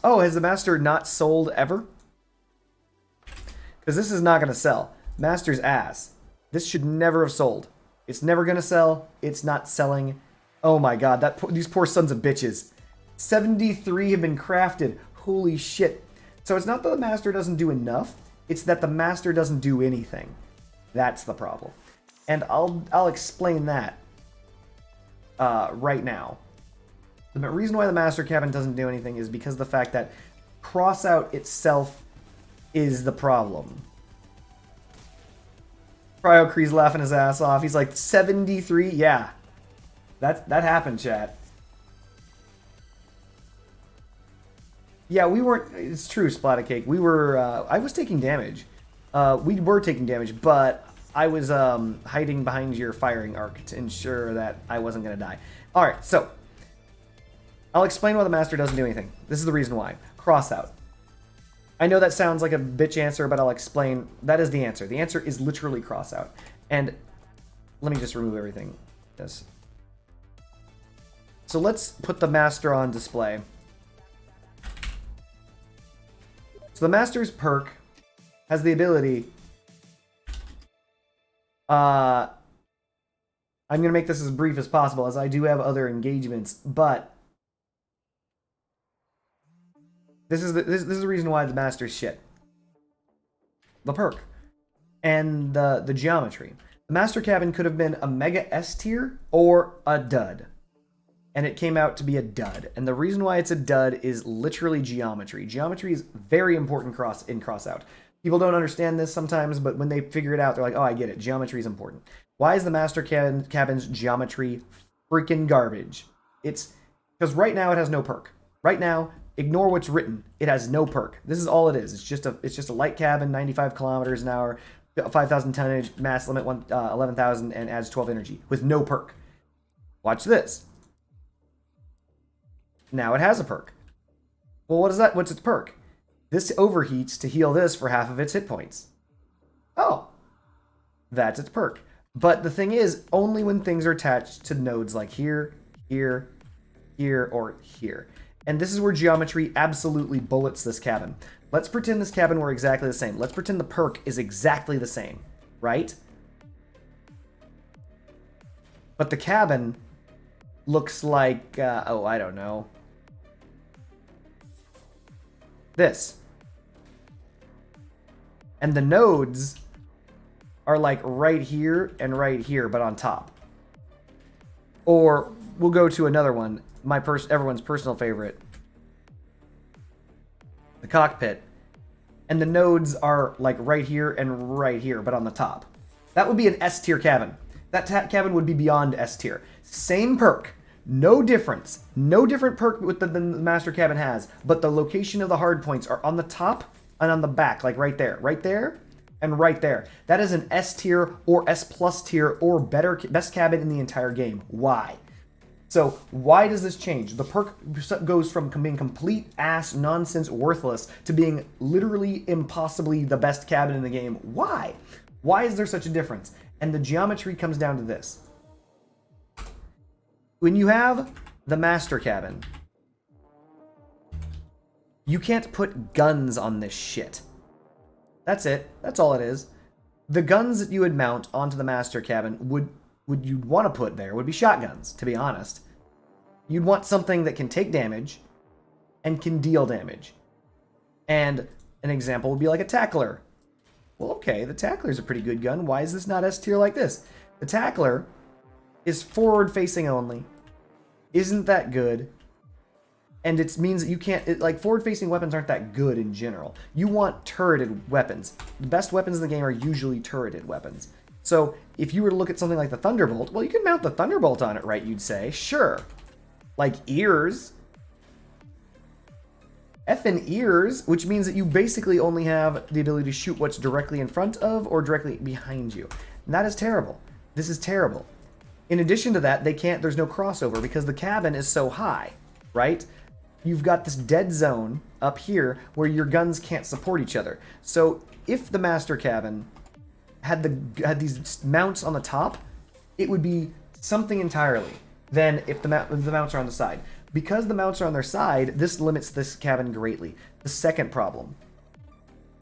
Oh, has the master not sold ever? Because this is not going to sell. Master's ass. This should never have sold. It's never going to sell. It's not selling. Oh my god, these poor sons of bitches. 73 have been crafted. Holy shit. So it's not that the master doesn't do enough. It's that the master doesn't do anything. That's the problem. And I'll explain that right now. The reason why the master cabin doesn't do anything is because of the fact that crossout itself is the problem. Cryocree's laughing his ass off. He's like, 73? Yeah. That happened, chat. Yeah, we weren't... It's true, Splatacake. We were... I was taking damage. We were taking damage, but I was hiding behind your firing arc to ensure that I wasn't going to die. Alright, so... I'll explain why the master doesn't do anything. This is the reason why. Crossout. I know that sounds like a bitch answer, but I'll explain. That is the answer. The answer is literally crossout. And let me just remove everything. Yes. So let's put the master on display. So the master's perk has the ability... I'm going to make this as brief as possible, as I do have other engagements, but... This is the reason why the master's shit. The perk. And the geometry. The master cabin could have been a mega S tier or a dud. And it came out to be a dud. And the reason why it's a dud is literally geometry. Geometry is very important in crossout. People don't understand this sometimes, but when they figure it out, they're like, oh, I get it. Geometry is important. Why is the master cabin's geometry freaking garbage? It's because right now it has no perk. Right now, ignore what's written. It has no perk. This is all it is. It's just a light cabin, 95 kilometers an hour, 5,000 tonnage, mass limit 11,000, and adds 12 energy with no perk. Watch this. Now it has a perk. Well, what is that? What's its perk? This overheats to heal this for half of its hit points. Oh, that's its perk. But the thing is, only when things are attached to nodes like here, here, here, or here. And this is where geometry absolutely bullets this cabin. Let's pretend this cabin were exactly the same. Let's pretend the perk is exactly the same, right? But the cabin looks like, oh, I don't know. This. And the nodes are like right here and right here, but on top. Or we'll go to another one. Everyone's personal favorite, the cockpit, and the nodes are like right here and right here, but on the top. That would be an S tier cabin. That cabin would be beyond S tier. Same perk, no difference, no different perk than the master cabin has, but the location of the hard points are on the top and on the back, like right there, and right there. That is an S tier or S plus tier or best cabin in the entire game. Why? So why does this change? The perk goes from being complete ass nonsense worthless to being literally impossibly the best cabin in the game. Why? Why is there such a difference? And the geometry comes down to this. When you have the master cabin, you can't put guns on this shit. That's it. That's all it is. The guns that you would mount onto the master cabin would you'd want to put there would be shotguns, to be honest. You'd want something that can take damage and can deal damage. And an example would be like a tackler. Well, okay, the tackler's a pretty good gun. Why is this not S tier like this? The tackler is forward facing only. Isn't that good? And it means that you can't, like, forward facing weapons aren't that good in general. You want turreted weapons. The best weapons in the game are usually turreted weapons. So if you were to look at something like the Thunderbolt, well, you can mount the Thunderbolt on it, right, you'd say. Sure. Like ears. Effing ears, which means that you basically only have the ability to shoot what's directly in front of or directly behind you. And that is terrible. This is terrible. In addition to that, there's no crossover because the cabin is so high, right? You've got this dead zone up here where your guns can't support each other. So if the master cabin had these mounts on the top, it would be something entirely than if the mounts are on the side. because the mounts are on their side, this limits this cabin greatly. The second problem,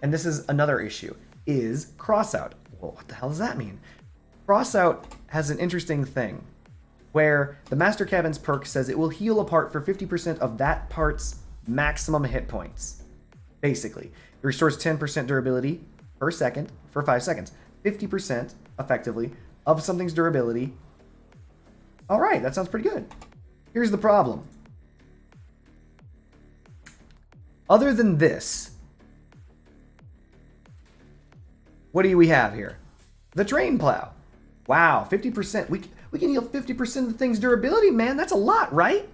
and this is another issue, is crossout. Well, what the hell does that mean? Crossout has an interesting thing where the Master Cabin's perk says it will heal a part for 50% of that part's maximum hit points. Basically, it restores 10% durability per second for 5 seconds. 50% effectively of something's durability. All right, that sounds pretty good. Here's the problem. Other than this, what do we have here? The Train Plow. Wow, 50%. We can heal 50% of the thing's durability, man. That's a lot, right?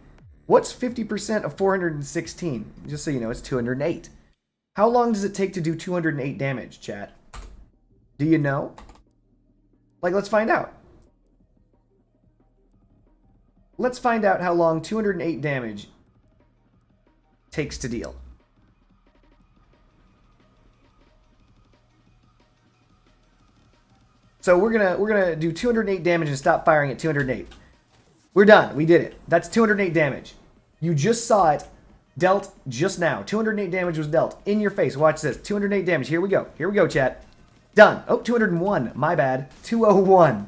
What's 50% of 416? Just so you know, it's 208. How long does it take to do 208 damage, chat? Do you know? Like, let's find out. Let's find out how long 208 damage takes to deal. So we're gonna do 208 damage and stop firing at 208. We're done. We did it. That's 208 damage. You just saw it dealt just now. 208 damage was dealt in your face. Watch this. 208 damage. Here we go. Here we go, chat. Done. Oh, 201. My bad. 201.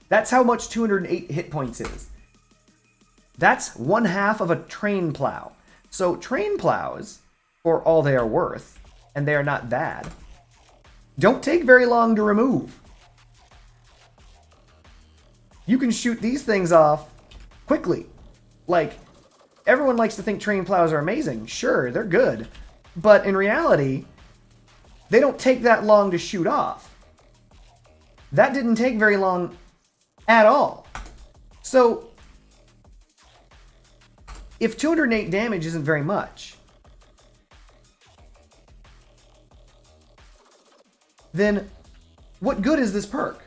That's how much 208 hit points is. That's 1/2 of a train plow. So train plows, for all they are worth, and they are not bad, don't take very long to remove. You can shoot these things off quickly. Like, everyone likes to think train plows are amazing. Sure, they're good. But in reality, they don't take that long to shoot off. That didn't take very long at all. So, if 208 damage isn't very much, then what good is this perk?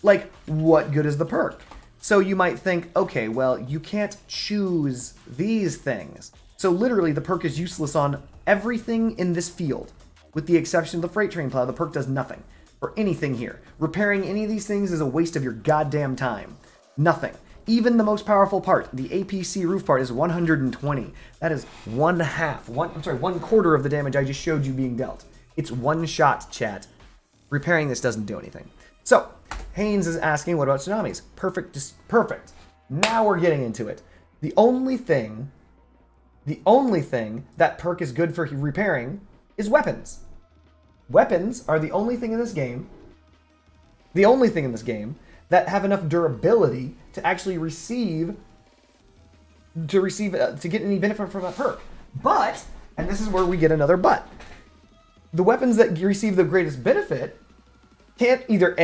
Like, what good is the perk? So you might think, okay, well, you can't choose these things. So literally, the perk is useless on everything in this field. With the exception of the freight train plow, the perk does nothing for anything here. Repairing any of these things is a waste of your goddamn time. Nothing. Even the most powerful part, the APC roof part, is 120. That is 1/4 of the damage I just showed you being dealt. It's one shot, chat. Repairing this doesn't do anything. So, Haynes is asking, what about tsunamis? Perfect. Perfect. Now we're getting into it. The only thing that perk is good for repairing is weapons. Weapons are the only thing in this game that have enough durability to actually to get any benefit from that perk. But, and this is where we get another but, the weapons that receive the greatest benefit can't either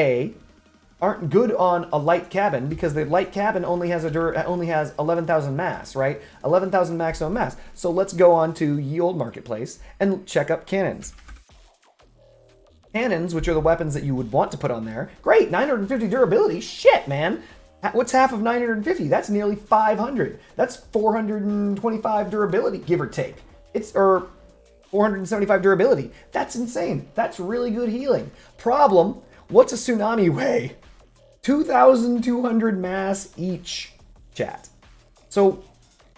aren't good on a light cabin, because the light cabin only has 11,000 mass, right? 11,000 maximum mass. So let's go on to Ye Olde Marketplace and check up cannons. Cannons, which are the weapons that you would want to put on there. Great, 950 durability. Shit, man. What's half of 950? That's nearly 500. That's 425 durability, give or take. Or 475 durability. That's insane. That's really good healing. Problem, what's a tsunami weigh? 2,200 mass each, chat. So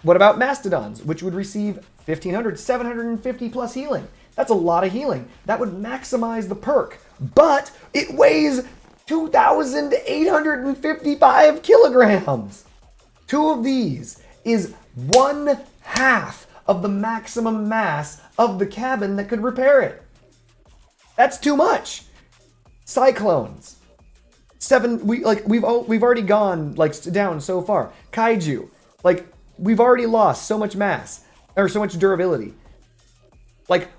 what about mastodons, which would receive 1,500, 750 plus healing? That's a lot of healing. That would maximize the perk, but it weighs 2,855 kilograms. 2 of these is 1/2 of the maximum mass of the cabin that could repair it. That's too much. Cyclones. We've already gone down so far. Kaiju. We've already lost so much mass or so much durability.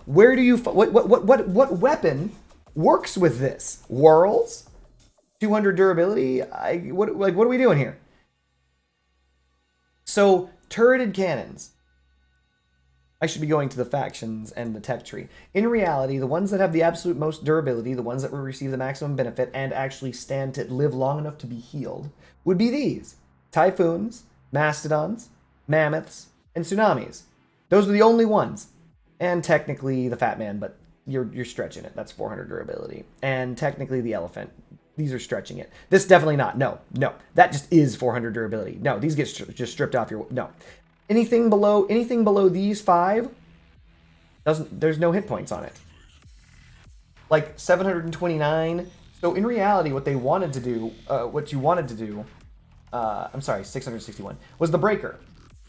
Where do you what weapon works with this? Whirls? 200 durability? What are we doing here? So, turreted cannons. I should be going to the factions and the tech tree. In reality, the ones that have the absolute most durability, the ones that will receive the maximum benefit and actually stand to live long enough to be healed, would be these. Typhoons, mastodons, mammoths, and tsunamis. Those are the only ones. And technically the Fat Man, but you're stretching it. That's 400 durability. And technically the elephant. these are stretching it. This definitely not. No. That just is 400 durability. No, these get just stripped off your... No. Anything below these 5, there's no hit points on it. Like 729. So in reality, what they wanted to do, what you wanted to do, I'm sorry, 661, was the breaker.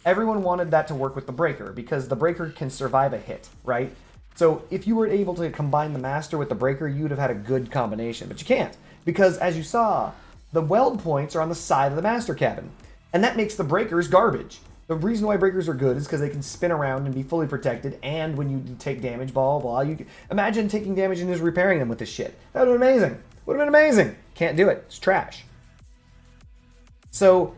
Everyone wanted that to work with the breaker because the breaker can survive a hit, right? So if you were able to combine the master with the breaker, you'd have had a good combination, but you can't because as you saw, the weld points are on the side of the master cabin, and that makes the breakers garbage. The reason why breakers are good is because they can spin around and be fully protected, and when you take damage, blah, blah, you can... Imagine taking damage and just repairing them with this shit. That would have been amazing. Would have been amazing. Can't do it. It's trash. So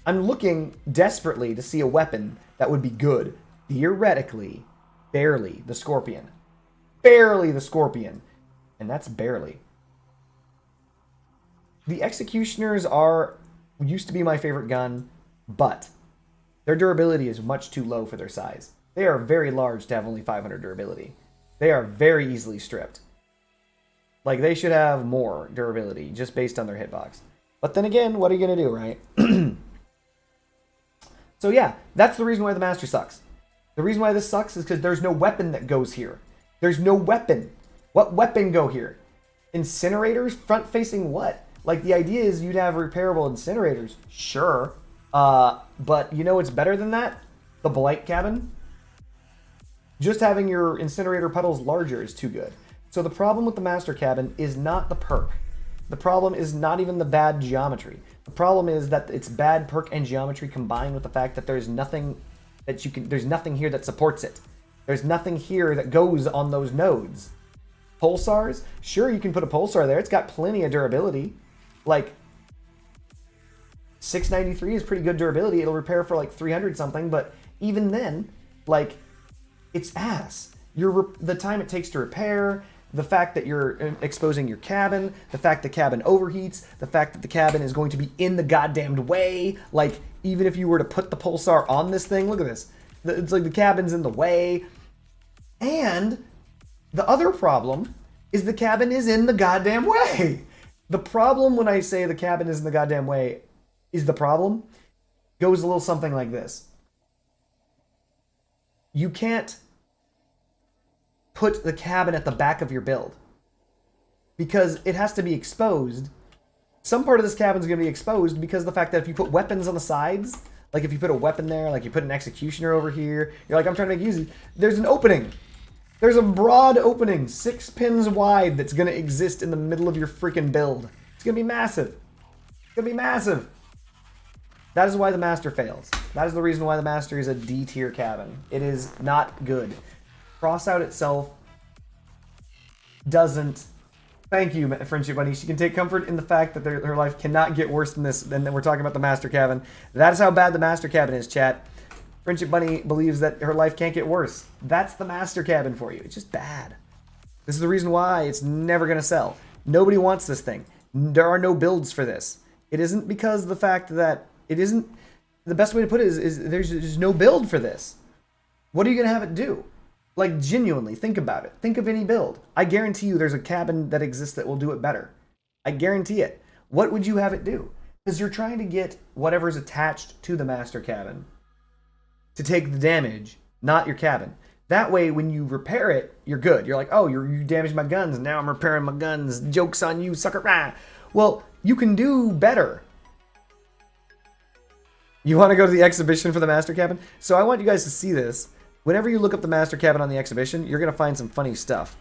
I'm looking desperately to see a weapon that would be good. Theoretically, barely the Scorpion. Barely the Scorpion. And that's barely. The Executioners used to be my favorite gun, but their durability is much too low for their size. They are very large to have only 500 durability. They are very easily stripped. Like, they should have more durability just based on their hitbox. But then again, what are you going to do, right? So yeah, that's the reason why the Master sucks. The reason why this sucks is because there's no weapon that goes here. There's no weapon. What weapon go here? Incinerators? Front-facing what? Like, the idea is you'd have repairable incinerators. Sure. But you know what's better than that? The Blight Cabin. Just having your incinerator puddles larger is too good. So the problem with the Master Cabin is not the perk. The problem is not even the bad geometry. The problem is that it's bad perk and geometry combined with the fact that there's nothing here that supports it. There's nothing here that goes on those nodes. Pulsars? Sure, you can put a pulsar there. It's got plenty of durability. Like, 693 is pretty good durability. It'll repair for like 300 something, but even then, like, it's ass. The time it takes to repair, the fact that you're exposing your cabin, the fact the cabin overheats, the fact that the cabin is going to be in the goddamned way. Like, even if you were to put the pulsar on this thing, look at this. It's like the cabin's in the way. And the other problem is the cabin is in the goddamn way. The problem when I say the cabin is in the goddamn way is the problem goes a little something like this. You can't put the cabin at the back of your build because it has to be exposed. Some part of this cabin is going to be exposed because of the fact that if you put weapons on the sides, like if you put a weapon there, like you put an executioner over here, you're like, I'm trying to make use of it. There's an opening. There's a broad opening, 6 pins wide, that's going to exist in the middle of your freaking build. It's going to be massive. It's going to be massive. That is why the Master fails. That is the reason why the Master is a D tier cabin. It is not good. Crossout itself doesn't... Thank you, Friendship Bunny. She can take comfort in the fact that her life cannot get worse than this, than we're talking about the Master Cabin. That is how bad the Master Cabin is, chat. Friendship Bunny believes that her life can't get worse. That's the Master Cabin for you. It's just bad. This is the reason why it's never going to sell. Nobody wants this thing. There are no builds for this. It isn't because of the fact that it isn't... The best way to put it is there's just no build for this. What are you going to have it do? Like, genuinely, think about it. Think of any build. I guarantee you there's a cabin that exists that will do it better. I guarantee it. What would you have it do? Because you're trying to get whatever's attached to the Master Cabin to take the damage, not your cabin. That way, when you repair it, you're good. You're like, oh, you damaged my guns, and now I'm repairing my guns. Joke's on you, sucker. Rah. Well, you can do better. You want to go to the exhibition for the Master Cabin? So I want you guys to see this. Whenever you look up the Master Cabin on the exhibition, you're going to find some funny stuff.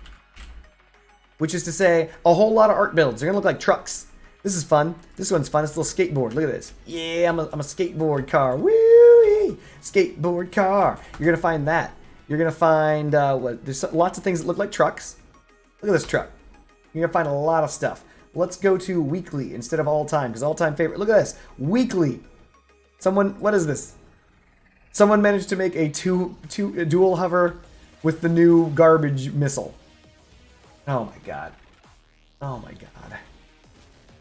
Which is to say, a whole lot of art builds. They're going to look like trucks. This is fun. This one's fun. It's a little skateboard. Look at this. Yeah, I'm a skateboard car. Woo! Skateboard car. You're going to find that. You're going to find, there's lots of things that look like trucks. Look at this truck. You're going to find a lot of stuff. Let's go to weekly instead of all time, because all time favorite. Look at this. Weekly. Someone, what is this? Someone managed to make a dual hover with the new garbage missile. Oh my god. Oh my god.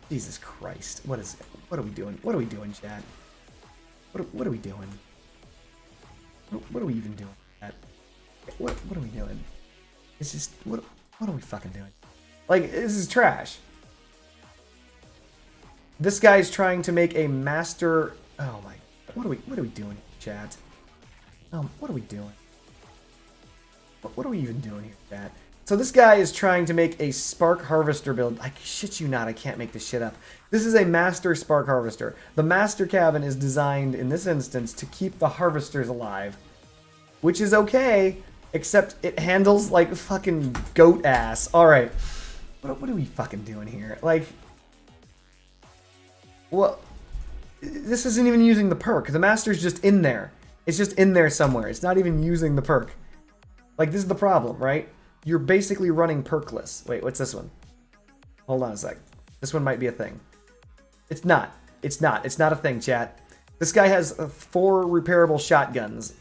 Jesus Christ. What is it? What are we doing? What are we doing, Chad? What are we doing? What are we even doing, Chad? What are we doing? It's just, what are we fucking doing? Like, this is trash. This guy's trying to make a master... Oh my... What are we doing, chat? What are we doing? What are we even doing here, chat? So this guy is trying to make a spark harvester build. I shit you not, I can't make this shit up. This is a master spark harvester. The master cabin is designed, in this instance, to keep the harvesters alive. Which is okay, except it handles like fucking goat ass. Alright. What are we fucking doing here? Like... Well... This isn't even using the perk. The master's just in there. It's just in there somewhere. It's not even using the perk. Like, this is the problem, right? You're basically running perkless. Wait, what's this one? Hold on a sec. This one might be a thing. It's not. It's not. It's not a thing, chat. This guy has 4 repairable shotguns.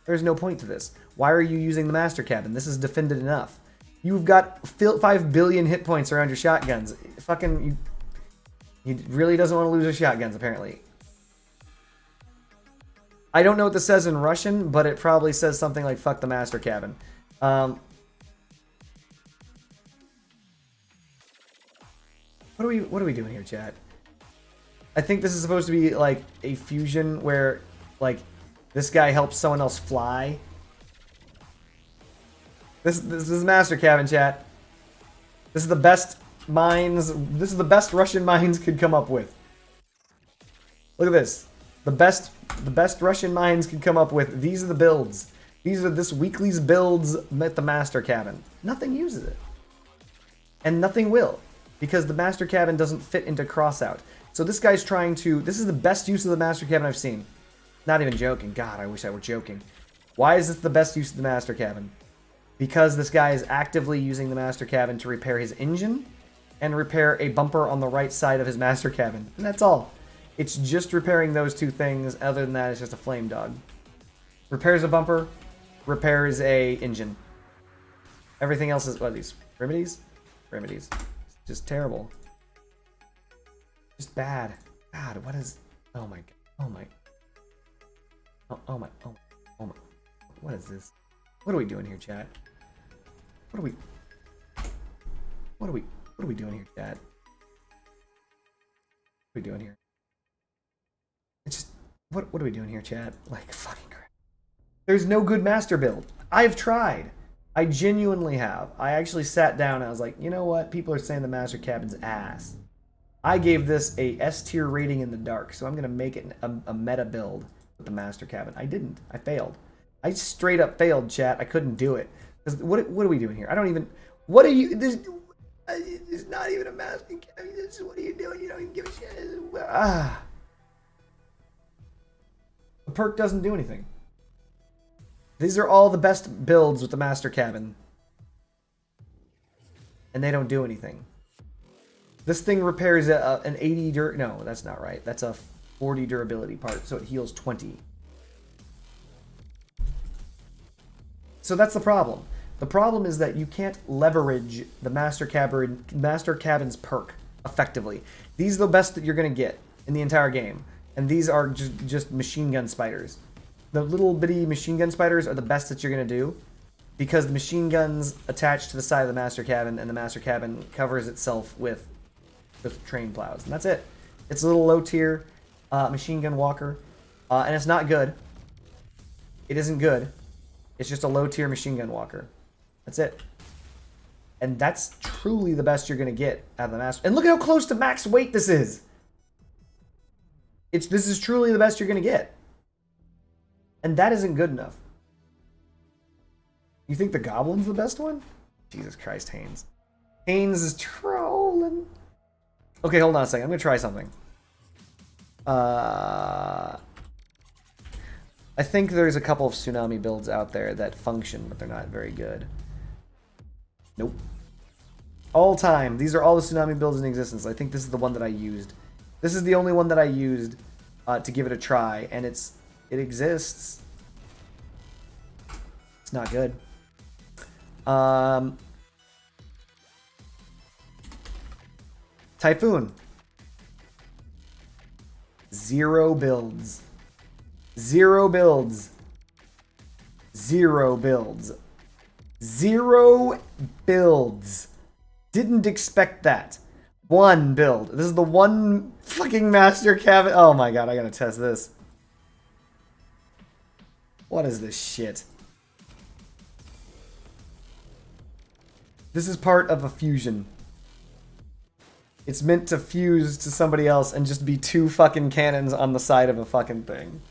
There's no point to this. Why are you using the master cabin? This is defended enough. You've got 5 billion hit points around your shotguns. Fucking... He really doesn't want to lose his shotguns, apparently. I don't know what this says in Russian, but it probably says something like "fuck the master cabin." What are we doing here, chat? I think this is supposed to be like a fusion where, like, this guy helps someone else fly. This is master cabin, chat. This is the best mines. This is the best Russian mines could come up with. Look at this. The best Russian mines could come up with. These are the builds. These are this weekly's builds at the master cabin. Nothing uses it. And nothing will. Because the master cabin doesn't fit into crossout. So this guy's trying to... This is the best use of the master cabin I've seen. Not even joking. God, I wish I were joking. Why is this the best use of the master cabin? Because this guy is actively using the master cabin to repair his engine and repair a bumper on the right side of his master cabin. And that's all. It's just repairing those 2 things. Other than that, it's just a flame dog. Repairs a bumper, repairs a engine. Everything else is... What are these? Remedies? Remedies. Just terrible. Just bad. God, what is... Oh my... Oh my... Oh my... Oh my... What is this? What are we doing here, chat? What are we doing here, chat? What are we doing here? It's just... What are we doing here, chat? Like, fucking crap. There's no good master build. I've tried. I genuinely have. I actually sat down and I was like, you know what? People are saying the master cabin's ass. I gave this a S tier rating in the dark, so I'm going to make it a meta build with the master cabin. I didn't. I failed. I straight up failed, chat. I couldn't do it. What are we doing here? I don't even... What are you... This... It's not even a master cabin. What are you doing? You don't even give a shit. Ah. The perk doesn't do anything. These are all the best builds with the master cabin. And they don't do anything. This thing repairs an 80 No, that's not right. That's a 40 durability part, so it heals 20. So that's the problem. The problem is that you can't leverage the master cabin's perk effectively. These are the best that you're going to get in the entire game. And these are just machine gun spiders. The little bitty machine gun spiders are the best that you're going to do. Because the machine guns attach to the side of the master cabin, and the master cabin covers itself with train plows. And that's it. It's a little low tier machine gun walker. And it's not good. It isn't good. It's just a low tier machine gun walker. That's it. And that's truly the best you're going to get out of the master. And look at how close to max weight this is. This is truly the best you're going to get. And that isn't good enough. You think the Goblin's the best one? Jesus Christ, Haynes. Haynes is trolling. Okay, hold on a second. I'm going to try something. I think there's a couple of tsunami builds out there that function, but they're not very good. Nope. All time. These are all the tsunami builds in existence. I think this is the one that I used. This is the only one that I used to give it a try, and it exists. It's not good. Typhoon. 0 builds. 0 builds. 0 builds. 0 builds. Didn't expect that. One build. This is the one fucking master cabin. Oh my god, I gotta test this. What is this shit? This is part of a fusion. It's meant to fuse to somebody else and just be two fucking cannons on the side of a fucking thing.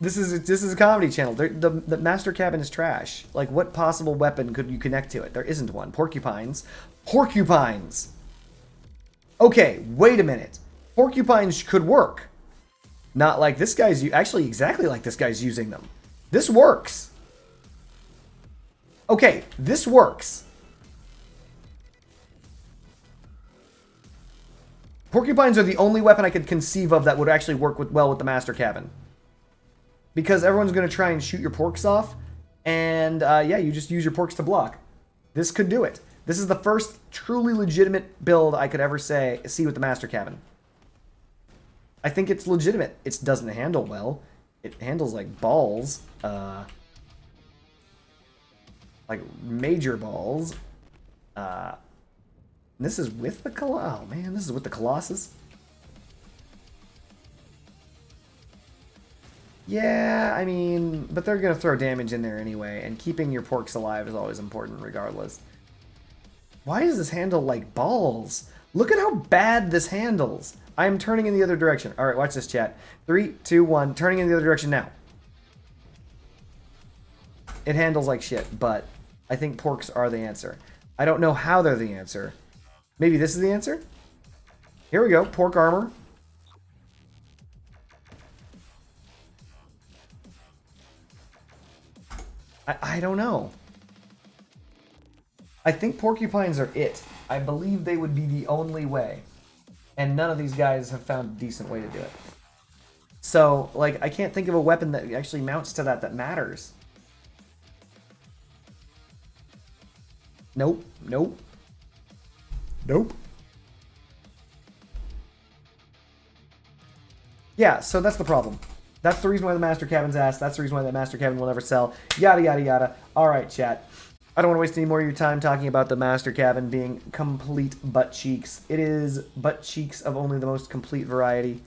This is a comedy channel. The master cabin is trash. Like, what possible weapon could you connect to it? There isn't one. Porcupines. Porcupines! Okay, wait a minute. Porcupines could work. Not like this guy's... Actually, exactly like this guy's using them. This works. Okay, this works. Porcupines are the only weapon I could conceive of that would actually work well with the master cabin. Because everyone's going to try and shoot your porks off. And, yeah, you just use your porks to block. This could do it. This is the first truly legitimate build I could ever see with the master cabin. I think it's legitimate. It doesn't handle well. It handles like balls. Like major balls. This is with the Colossus. Oh man, this is with the Colossus. Yeah, I mean, but they're gonna throw damage in there anyway, and keeping your porks alive is always important regardless. Why does this handle like balls? Look at how bad this handles. I am turning in the other direction. All right, watch this, chat. 3, 2, 1. Turning in the other direction now. It handles like shit, but I think porks are the answer. I don't know how they're the answer. Maybe this is the answer? Here we go. Pork armor. I don't know. I think porcupines are it. I believe they would be the only way. And none of these guys have found a decent way to do it. So, like, I can't think of a weapon that actually mounts to that matters. Nope. Nope. Nope. Yeah, so that's the problem. That's the reason why the master cabin's ass. That's the reason why the master cabin will never sell. Yada, yada, yada. Alright, chat. I don't want to waste any more of your time talking about the master cabin being complete butt cheeks. It is butt cheeks of only the most complete variety.